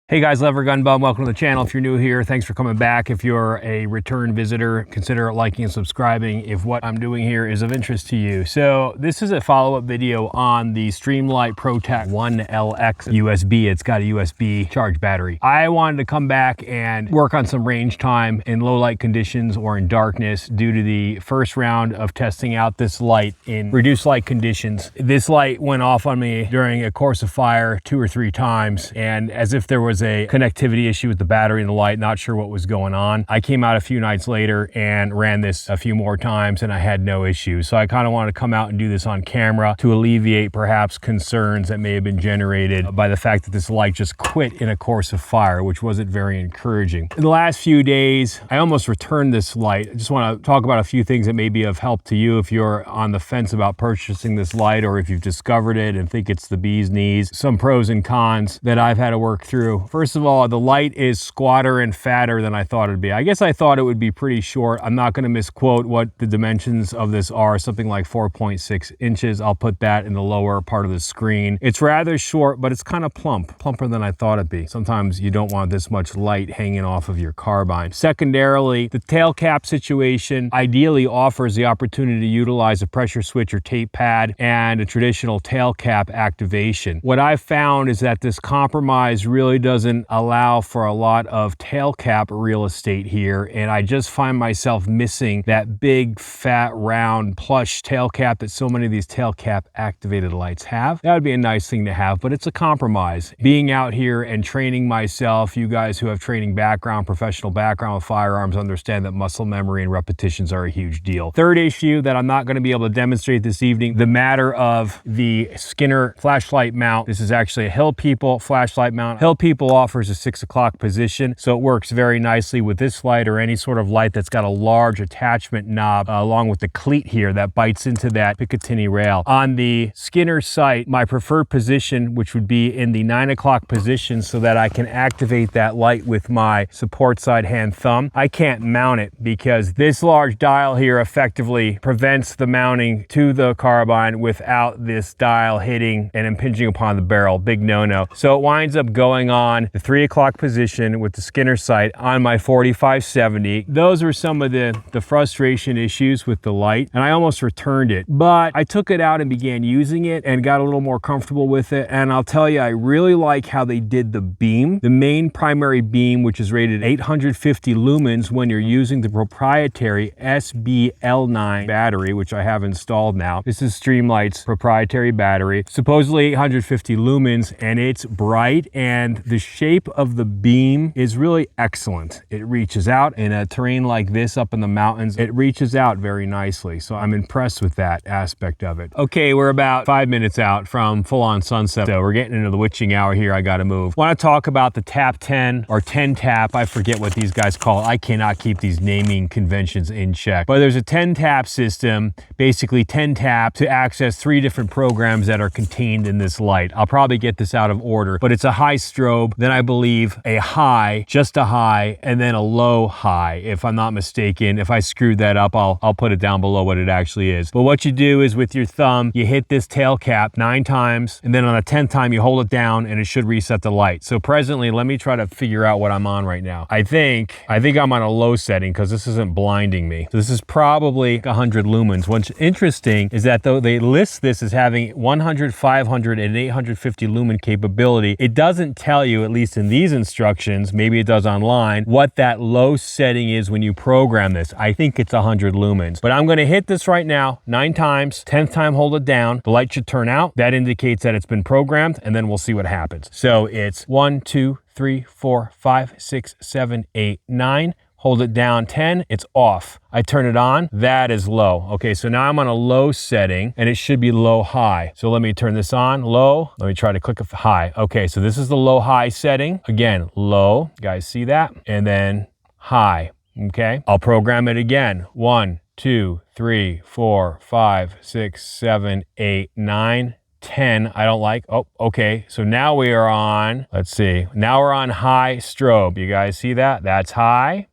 Hey guys, Levergun Bum, welcome to the channel. If you're new here, thanks for coming back. If you're a return visitor, consider liking and subscribing if what I'm doing here is of interest to you. So this is a follow-up video on the Streamlight ProTac 1L-X USB. It's got a USB charge battery. I wanted to come back and work on some range time in low light conditions or in darkness due to the first round of testing out this light in reduced light conditions. This light went off on me during a course of fire 2 or 3 times, and as if there was a connectivity issue with the battery and the light, not sure what was going on. I came out a few nights later and ran this a few more times and I had no issues. So I kind of want to come out and do this on camera to alleviate perhaps concerns that may have been generated by the fact that this light just quit in a course of fire, which wasn't very encouraging. In the last few days, I almost returned this light. I just want to talk about a few things that may be of help to you if you're on the fence about purchasing this light, or if you've discovered it and think it's the bee's knees. Some pros and cons that I've had to work through. First of all, the light is squatter and fatter than I thought it'd be. I guess I thought it would be pretty short. I'm not going to misquote what the dimensions of this are, something like 4.6 inches. I'll put that in the lower part of the screen. It's rather short, but it's kind of plumper than I thought it'd be. Sometimes you don't want this much light hanging off of your carbine. Secondarily, the tail cap situation ideally offers the opportunity to utilize a pressure switch or tape pad and a traditional tail cap activation. What I've found is that this compromise really doesn't allow for a lot of tail cap real estate here, and I just find myself missing that big fat round plush tail cap that so many of these tail cap activated lights have. That would be a nice thing to have, but it's a compromise. Being out here and training myself, you guys who have training background, professional background with firearms, understand that muscle memory and repetitions are a huge deal. Third issue that I'm not going to be able to demonstrate this evening, the matter of the Skinner flashlight mount. This is actually a Hill People flashlight mount. Hill People offers a 6 o'clock position, so it works very nicely with this light or any sort of light that's got a large attachment knob along with the cleat here that bites into that Picatinny rail. On the Skinner sight, my preferred position, which would be in the 9 o'clock position, so that I can activate that light with my support side hand thumb. I can't mount it because this large dial here effectively prevents the mounting to the carbine without this dial hitting and impinging upon the barrel. Big no-no. So it winds up going on the 3 o'clock position with the Skinner sight on my 45-70. Those are some of the frustration issues with the light, and I almost returned it, but I took it out and began using it and got a little more comfortable with it. And I'll tell you, I really like how they did the beam. The main primary beam, which is rated 850 lumens when you're using the proprietary SBL9 battery, which I have installed now. This is Streamlight's proprietary battery, supposedly 850 lumens, and it's bright, and the shape of the beam is really excellent. It reaches out in a terrain like this up in the mountains. It reaches out very nicely, so I'm impressed with that aspect of it. Okay, we're about 5 minutes out from full-on sunset, so we're getting into the witching hour here. I gotta move. Want to talk about the tap 10 or 10 tap. I forget what these guys call it. I cannot keep these naming conventions in check, but there's a 10 tap system, basically 10 tap to access 3 different programs that are contained in this light. I'll probably get this out of order, but it's a high strobe, then I believe a high, just a high, and then a low high, if I'm not mistaken. If I screwed that up, I'll put it down below what it actually is. But what you do is with your thumb, you hit this tail cap 9 times, and then on the 10th time, you hold it down and it should reset the light. So presently, let me try to figure out what I'm on right now. I think I'm on a low setting because this isn't blinding me. So this is probably 100 lumens. What's interesting is that though they list this as having 100, 500, and 850 lumen capability, it doesn't tell you, at least in these instructions, maybe it does online, what that low setting is when you program this. I think it's 100 lumens, but I'm going to hit this right now 9 times. 10th time, hold it down. The light should turn out. That indicates that it's been programmed, and then we'll see what happens. So it's 1, 2, 3, 4, 5, 6, 7, 8, 9. Hold it down 10, it's off. I turn it on, that is low. Okay, so now I'm on a low setting and it should be low high. So let me turn this on, low. Let me try to click high. Okay, so this is the low high setting. Again, low, you guys see that? And then high, okay? I'll program it again. 1, 2, 3, 4, 5, 6, 7, 8, 9, 10. I don't like. Oh, okay. So now we are on, let's see. Now we're on high strobe. You guys see that? That's high.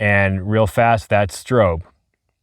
And real fast, that's strobe.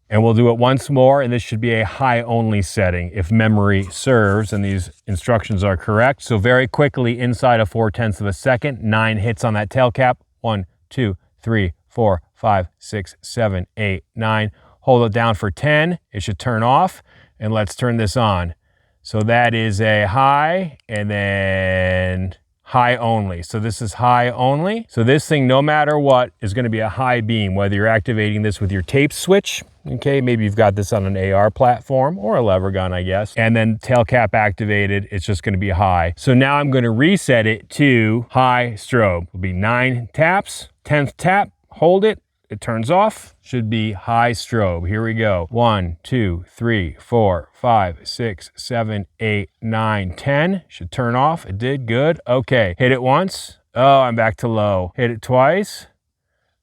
And we'll do it once more, and this should be a high only setting if memory serves and these instructions are correct. So very quickly, inside of 4/10 of a second, 9 hits on that tail cap. 1, 2, 3, 4, 5, 6, 7, 8, 9. Hold it down for 10. It should turn off, and let's turn this on. So that is a high, and then high only. So this is high only. So this thing, no matter what, is going to be a high beam, whether you're activating this with your tape switch, okay, maybe you've got this on an AR platform or a lever gun, I guess, and then tail cap activated, it's just going to be high. So now I'm going to reset it to high strobe. It'll be 9 taps, 10th tap, hold it, it turns off, should be high strobe. Here we go. 1, 2, 3, 4, 5, 6, 7, 8, 9, 10. Should turn off. It did. Good. Okay. Hit it once. Oh, I'm back to low. Hit it twice.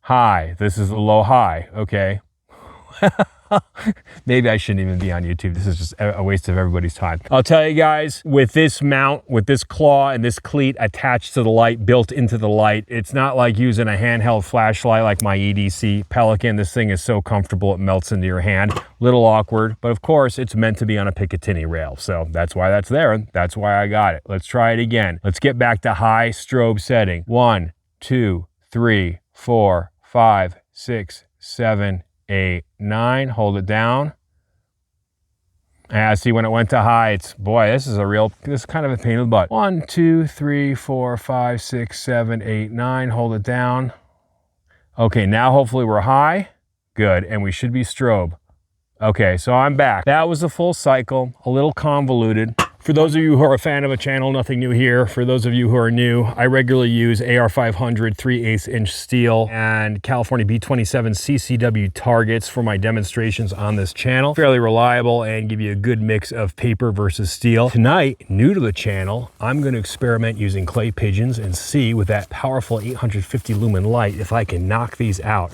High. This is a low high. Okay. Maybe I shouldn't even be on YouTube. This is just a waste of everybody's time. I'll tell you guys, with this mount, with this claw and this cleat attached to the light, built into the light, it's not like using a handheld flashlight like my EDC Pelican. This thing is so comfortable, it melts into your hand. Little awkward, but of course, it's meant to be on a Picatinny rail. So that's why that's there, and that's why I got it. Let's try it again. Let's get back to high strobe setting. 1, 2, 3, 4, 5, 6, 7, 8, 9. Hold it down. See, when it went to high, it's, boy, this is kind of a pain in the butt. 1, 2, 3, 4, 5, 6, 7, 8, 9. Hold it down. Okay, now hopefully we're high. Good, and we should be strobe. Okay, so I'm back. That was a full cycle, a little convoluted. For those of you who are a fan of a channel, nothing new here. For those of you who are new, I regularly use AR-500 3/8" steel and California B27 CCW targets for my demonstrations on this channel. Fairly reliable and give you a good mix of paper versus steel. Tonight, new to the channel, I'm going to experiment using clay pigeons and see with that powerful 850 lumen light if I can knock these out.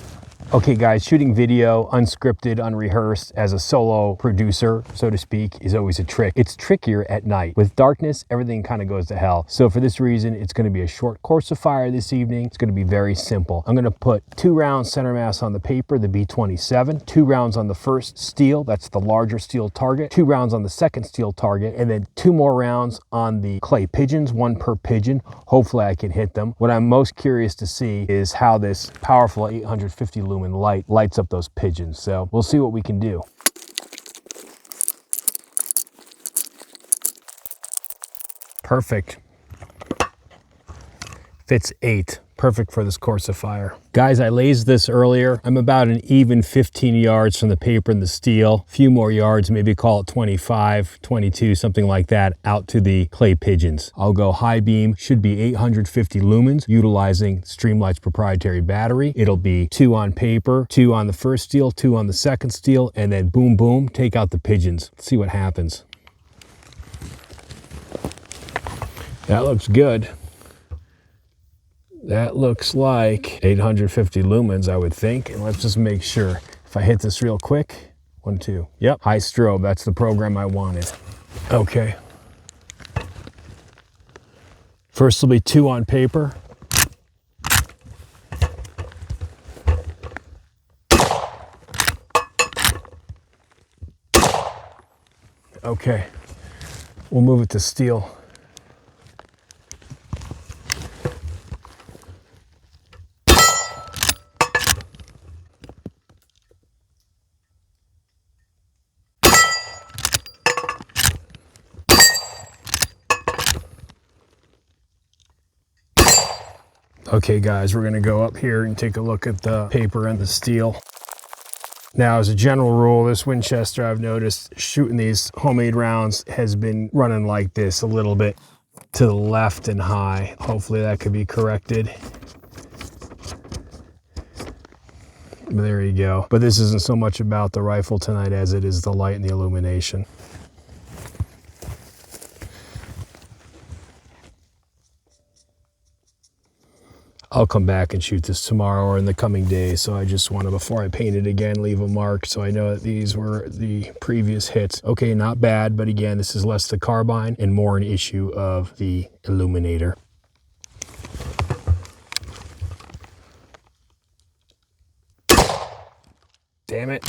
Okay guys, shooting video unscripted, unrehearsed as a solo producer, so to speak, is always a trick. It's trickier at night. With darkness, everything kind of goes to hell. So for this reason, it's going to be a short course of fire this evening. It's going to be very simple. I'm going to put 2 rounds center mass on the paper, the B27, 2 rounds on the first steel, that's the larger steel target, 2 rounds on the second steel target, and then 2 more rounds on the clay pigeons, 1 per pigeon. Hopefully I can hit them. What I'm most curious to see is how this powerful 850 lumen light lights up those pigeons. So we'll see what we can do. Perfect. Fits 8. Perfect for this course of fire. Guys, I lased this earlier. I'm about an even 15 yards from the paper and the steel. A few more yards, maybe call it 25, 22, something like that, out to the clay pigeons. I'll go high beam, should be 850 lumens, utilizing Streamlight's proprietary battery. It'll be 2 on paper, 2 on the first steel, 2 on the second steel, and then boom, boom, take out the pigeons. Let's see what happens. That looks good. That looks like 850 lumens, I would think. And let's just make sure. If I hit this real quick, 1, 2. Yep, high strobe, that's the program I wanted. Okay. First will be 2 on paper. Okay, we'll move it to steel. Okay guys, we're gonna go up here and take a look at the paper and the steel. Now, as a general rule, this Winchester, I've noticed shooting these homemade rounds has been running like this a little bit to the left and high. Hopefully that could be corrected. There you go. But this isn't so much about the rifle tonight as it is the light and the illumination. I'll come back and shoot this tomorrow or in the coming days. So I just want to, before I paint it again, leave a mark so I know that these were the previous hits. Okay, not bad, but again, this is less the carbine and more an issue of the illuminator. Damn it.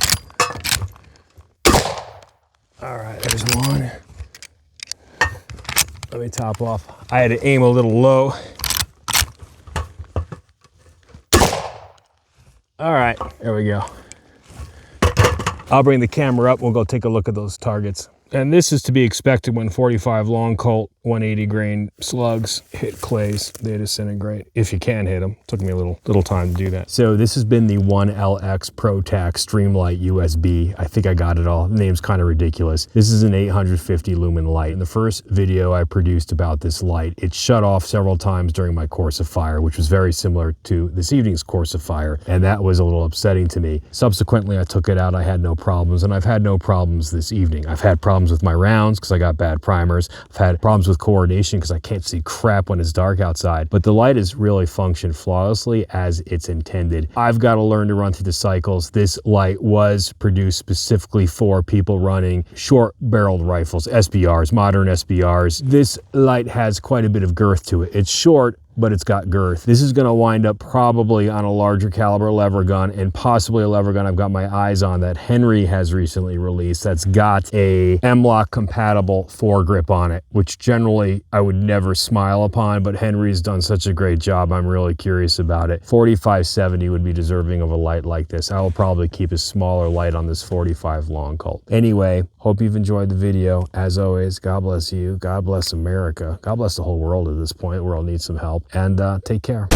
All right, there's one. Let me top off. I had to aim a little low. All right, there we go. I'll bring the camera up. We'll go take a look at those targets. And this is to be expected when 45 long Colt 180 grain slugs hit clays. They disintegrate, if you can hit them. Took me a little time to do that. So this has been the 1L-X ProTac Streamlight USB. I think I got it all. The name's kind of ridiculous. This is an 850 lumen light. In the first video I produced about this light, it shut off several times during my course of fire, which was very similar to this evening's course of fire. And that was a little upsetting to me. Subsequently, I took it out. I had no problems, and I've had no problems this evening. I've had problems with my rounds because I got bad primers. I've had problems with coordination because I can't see crap when it's dark outside. But the light has really functioned flawlessly as it's intended. I've got to learn to run through the cycles. This light was produced specifically for people running short-barreled rifles, SBRs, modern SBRs. This light has quite a bit of girth to it. It's short, but it's got girth. This is gonna wind up probably on a larger caliber lever gun, and possibly a lever gun I've got my eyes on that Henry has recently released that's got a M-LOK compatible foregrip on it, which generally I would never smile upon, but Henry's done such a great job. I'm really curious about it. 4570 would be deserving of a light like this. I will probably keep a smaller light on this 45 long Colt. Anyway, hope you've enjoyed the video. As always, God bless you. God bless America. God bless the whole world at this point. The world needs some help. And take care.